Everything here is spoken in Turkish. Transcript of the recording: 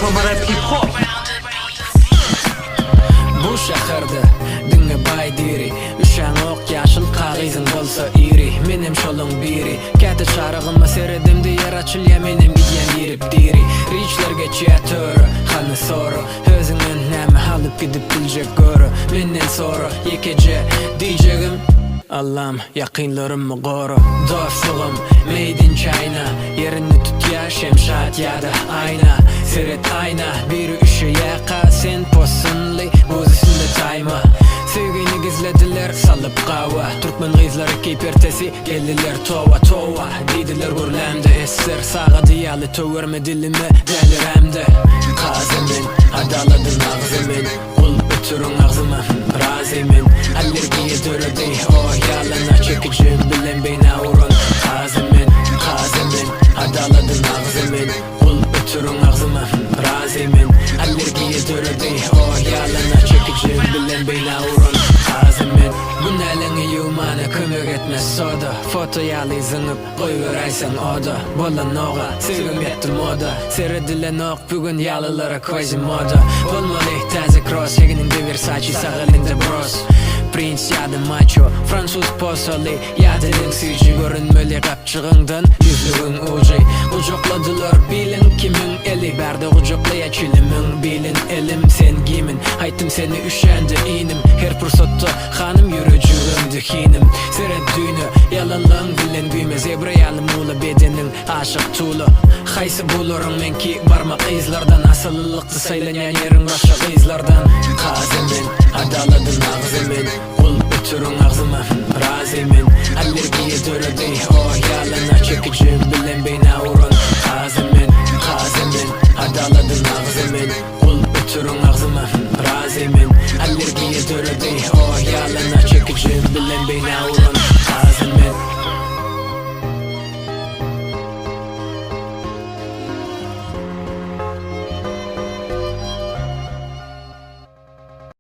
Tomara hip hop. Bu şahırda dinge bay diri Üşen ok yaşıl kağızın bolsa iri Menem şolun biri Kete çarığıma seredimdi yer açılya menem gidyen girip diri Riçler geçiye törü Hanı soru Özünün nemi halıp gidip bilecek görü Menden soru yekece diyeceğim Allah'ım yakınlarım mı koru Dostluğum made in China Yerini tut ya şemşat ya da ayna Seret ayna biri üşe yaka sen posunli Buz üstünde tayma Sevgini gizlediler salıp kava Türkmen kızları keypertesi geldiler tova tova Dediler gürlemde esser sağa diyalı töverme dilime delir hemde Kazemin adaladın ağzımın Kul ötürün ağzıma razimin Allergiye döredi oh yalana çekicim bilen beyna urun Kazemin adaladın ağzımın Kul ötürün ağzıma razimin Allergiye döredi oh yalana çekicim bilen beyna urun Kazemin Bun elini yumana kömök etmez soda Foto yalı zınıp koyver aysan oda Bolan oğa sevgim yetti moda Seredilen ok bugün yalılara koyzi moda Olmalı taze cross Heginin de Versace sağılında bros Prince ya da macho Fransuz posoli ya da linksici Görünmeli kapçığından yüzlüğün ucu Ucokladılar bilin kimin eli Berde ucoklaya çilimin bilin elim sen gimin Haytım seni üşendi inim Her fırsatta hanım yürücüğüm dikinim Seret düğünü yalanlığın bilen büyüme Zebra yalı muğla bedenin aşık tuğlu Haysı bulurum men ki barmak izlardan Asılılıklı saylanyan yerin başka izlardan Kazemin adaladın ağzımın Kul ötürün ağzıma razimin Allergiye döredi oh yalana çekicim bilen beyna urun Kazemin adaladın ağzımın Kul ötürün ağzıma razimin Allergiye döredi oh yalana çekicim bilen beyna urun